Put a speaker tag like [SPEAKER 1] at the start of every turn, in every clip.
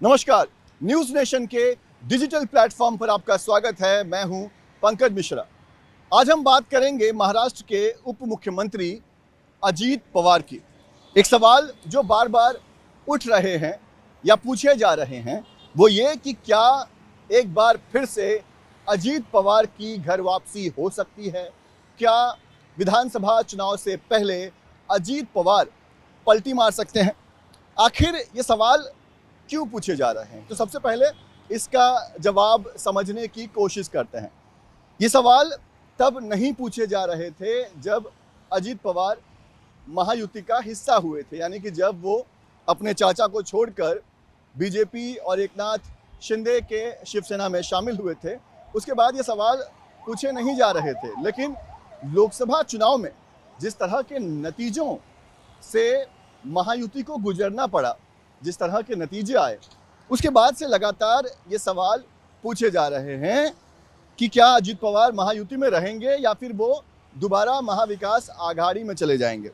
[SPEAKER 1] नमस्कार। News nation के digital platform पर आपका स्वागत है। मैं हूं पंकज मिश्रा। आज हम बात करेंगे महाराष्ट्र के उप मुख्यमंत्री अजीत पवार की। एक सवाल जो बार बार उठ रहे हैं या पूछे जा रहे हैं वो ये कि क्या एक बार फिर से अजीत पवार की घर वापसी हो सकती है? क्या विधानसभा चुनाव से पहले अजीत पवार पलटी मार सकते हैं? आखिर ये सवाल क्यों पूछे जा रहे हैं? तो सबसे पहले इसका जवाब समझने की कोशिश करते हैं। ये सवाल तब नहीं पूछे जा रहे थे जब अजीत पवार महायुति का हिस्सा हुए थे, यानी कि जब वो अपने चाचा को छोड़कर बीजेपी और एकनाथ शिंदे के शिवसेना में शामिल हुए थे। उसके बाद ये सवाल पूछे नहीं जा रहे थे। लेकिन लोकसभा चुनाव में जिस तरह के नतीजों से महायुति को गुजरना पड़ा, जिस तरह के नतीजे आए, उसके बाद से लगातार ये सवाल पूछे जा रहे हैं कि क्या अजीत पवार महायुति में रहेंगे या फिर वो दोबारा महाविकास आघाड़ी में चले जाएंगे।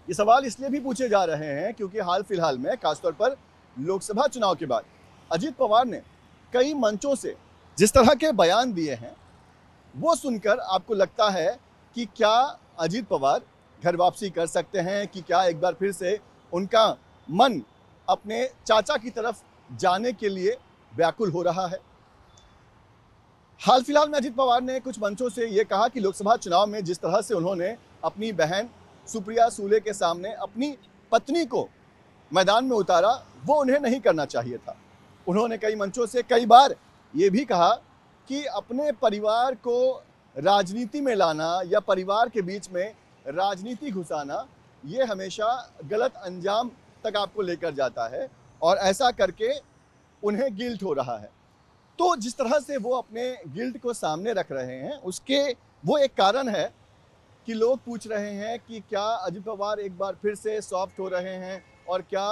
[SPEAKER 1] ये सवाल इसलिए भी पूछे जा रहे हैं क्योंकि हाल फिलहाल में खासतौर पर लोकसभा चुनाव के बाद अजीत पवार ने कई मंचों से जिस तरह के बयान दिए हैं वो सुनकर आपको लगता है कि क्या अजीत पवार घर वापसी कर सकते हैं, कि क्या एक बार फिर से उनका मन अपने चाचा की तरफ जाने के लिए व्याकुल हो रहा है। हाल फिलहाल में अजीत पवार ने कुछ मंचों से यह कहा कि लोकसभा चुनाव में जिस तरह से उन्होंने अपनी बहन सुप्रिया सुले के सामने अपनी पत्नी को मैदान में उतारा, वो उन्हें नहीं करना चाहिए था। उन्होंने कई मंचों से कई बार ये भी कहा कि अपने परिवार को राजनीति में लाना या परिवार के बीच में राजनीति घुसाना ये हमेशा गलत अंजाम तक आपको लेकर जाता है और ऐसा करके उन्हें गिल्ट हो रहा है। तो जिस तरह से वो अपने गिल्ट को सामने रख रहे हैं उसके वो एक कारण है कि लोग पूछ रहे हैं कि क्या अजीत पवार एक बार फिर से सॉफ्ट हो रहे हैं और क्या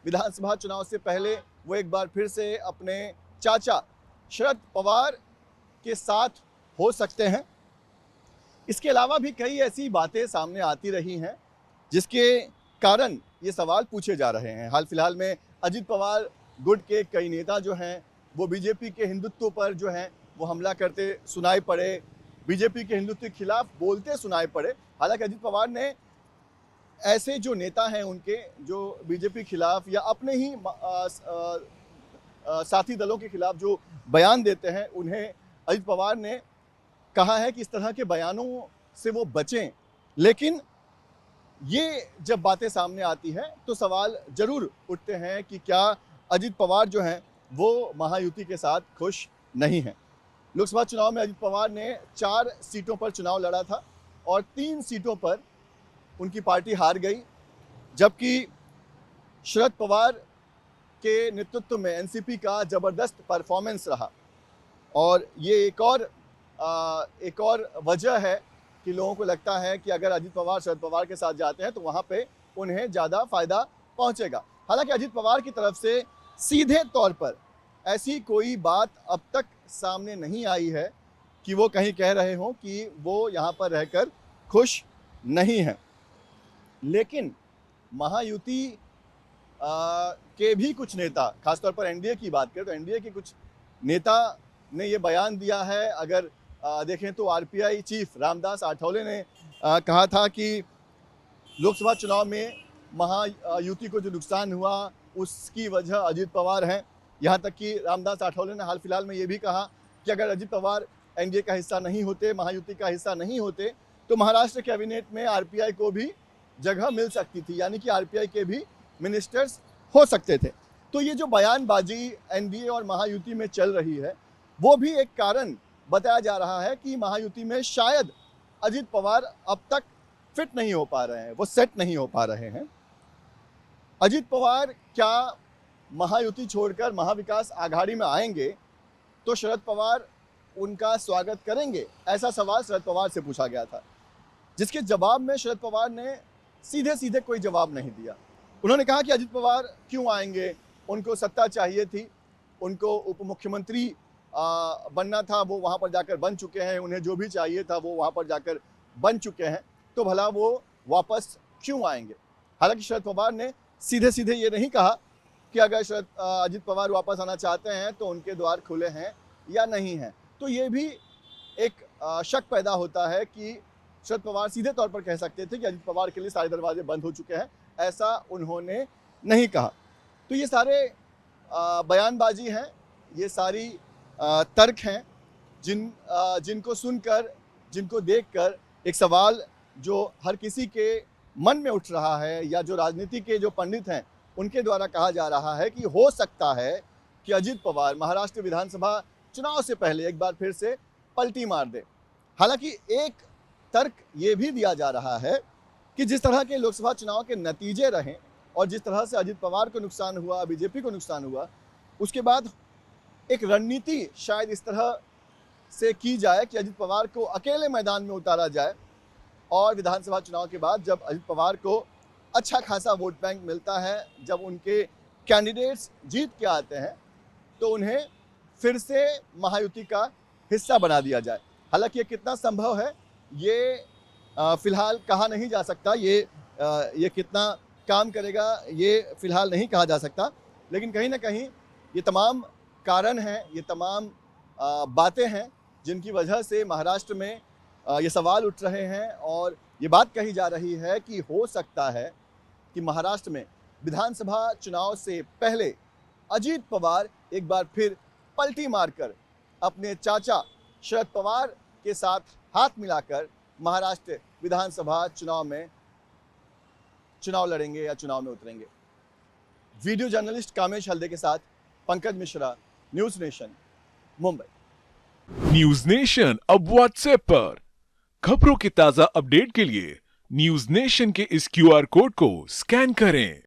[SPEAKER 1] विधानसभा चुनाव से पहले वो एक बार फिर से अपने चाचा शरद पवार के साथ हो सकते हैं। इसके अलावा भी कई ऐसी बातें सामने आती रही हैं जिसके कारण ये सवाल पूछे जा रहे हैं। हाल फिलहाल में अजीत पवार गुट के कई नेता जो हैं वो बीजेपी के हिंदुत्व पर जो हैं वो हमला करते सुनाई पड़े, बीजेपी के हिंदुत्व के खिलाफ बोलते सुनाई पड़े। हालांकि अजीत पवार ने ऐसे जो नेता हैं उनके जो बीजेपी के खिलाफ या अपने ही साथी दलों के खिलाफ जो बयान देते हैं उन्हें अजीत पवार ने कहा है कि इस तरह के बयानों से वो बचें। लेकिन ये जब बातें सामने आती हैं तो सवाल जरूर उठते हैं कि क्या अजीत पवार जो हैं वो महायुति के साथ खुश नहीं हैं। लोकसभा चुनाव में अजीत पवार ने 4 सीटों पर चुनाव लड़ा था और 3 सीटों पर उनकी पार्टी हार गई, जबकि शरद पवार के नेतृत्व में एनसीपी का ज़बरदस्त परफॉर्मेंस रहा। और ये एक और वजह है कि लोगों को लगता है कि अगर अजीत पवार शरद पवार के साथ जाते हैं तो वहाँ पे उन्हें ज़्यादा फायदा पहुँचेगा। हालांकि अजीत पवार की तरफ से सीधे तौर पर ऐसी कोई बात अब तक सामने नहीं आई है कि वो कहीं कह रहे हों कि वो यहाँ पर रहकर खुश नहीं हैं। लेकिन महायुति के भी कुछ नेता, खासतौर पर एनडीए की बात करें तो एनडीए के कुछ नेता ने ये बयान दिया है। अगर देखें तो आरपीआई चीफ रामदास आठवले ने कहा था कि लोकसभा चुनाव में महायुति को जो नुकसान हुआ उसकी वजह अजीत पवार हैं। यहाँ तक कि रामदास आठवले ने हाल फिलहाल में ये भी कहा कि अगर अजीत पवार एनडीए का हिस्सा नहीं होते, महायुति का हिस्सा नहीं होते, तो महाराष्ट्र कैबिनेट में आरपीआई को भी जगह मिल सकती थी, यानी कि आरपीआई के भी मिनिस्टर्स हो सकते थे। तो ये जो बयानबाजी एनडीए और महायुति में चल रही है वो भी एक कारण बताया जा रहा है कि महायुति में शायद अजीत पवार अब तक फिट नहीं हो पा रहे हैं, वो सेट नहीं हो पा रहे हैं। अजीत पवार क्या महायुति छोड़कर महाविकास आघाड़ी में आएंगे तो शरद पवार उनका स्वागत करेंगे? ऐसा सवाल शरद पवार से पूछा गया था, जिसके जवाब में शरद पवार ने सीधे सीधे कोई जवाब नहीं दिया। उन्होंने कहा कि अजीत पवार क्यों आएंगे, उनको सत्ता चाहिए थी, उनको उप मुख्यमंत्री बनना था, वो वहाँ पर जाकर बन चुके हैं, उन्हें जो भी चाहिए था वो वहाँ पर जाकर बन चुके हैं, तो भला वो वापस क्यों आएंगे। हालांकि शरद पवार ने सीधे सीधे ये नहीं कहा कि अगर अजित पवार वापस आना चाहते हैं तो उनके द्वार खुले हैं या नहीं हैं। तो ये भी एक शक पैदा होता है कि शरद पवार सीधे तौर पर कह सकते थे कि अजित पवार के लिए सारे दरवाजे बंद हो चुके हैं, ऐसा उन्होंने नहीं कहा। तो ये सारे बयानबाजी हैं, ये सारी तर्क हैं जिनको सुनकर, जिनको देखकर एक सवाल जो हर किसी के मन में उठ रहा है या जो राजनीति के जो पंडित हैं उनके द्वारा कहा जा रहा है कि हो सकता है कि अजित पवार महाराष्ट्र विधानसभा चुनाव से पहले एक बार फिर से पलटी मार दे। हालांकि एक तर्क ये भी दिया जा रहा है कि जिस तरह के लोकसभा चुनाव के नतीजे रहे और जिस तरह से अजित पवार को नुकसान हुआ, बीजेपी को नुकसान हुआ, उसके बाद एक रणनीति शायद इस तरह से की जाए कि अजित पवार को अकेले मैदान में उतारा जाए और विधानसभा चुनाव के बाद जब अजित पवार को अच्छा खासा वोट बैंक मिलता है, जब उनके कैंडिडेट्स जीत के आते हैं, तो उन्हें फिर से महायुति का हिस्सा बना दिया जाए। हालांकि ये कितना संभव है ये फिलहाल कहा नहीं जा सकता, ये कितना काम करेगा ये फिलहाल नहीं कहा जा सकता, लेकिन कहीं ना कहीं ये तमाम कारण हैं, ये तमाम बातें हैं जिनकी वजह से महाराष्ट्र में ये सवाल उठ रहे हैं और ये बात कही जा रही है कि हो सकता है कि महाराष्ट्र में विधानसभा चुनाव से पहले अजित पवार एक बार फिर पलटी मारकर अपने चाचा शरद पवार के साथ हाथ मिलाकर महाराष्ट्र विधानसभा चुनाव में चुनाव लड़ेंगे या चुनाव में उतरेंगे। वीडियो जर्नलिस्ट कामेश हल्दे के साथ Pankaj Mishra, news nation, Mumbai.
[SPEAKER 2] News nation अब व्हाट्सएप पर खबरों के ताजा अपडेट के लिए न्यूज़ नेशन के इस QR कोड को स्कैन करें।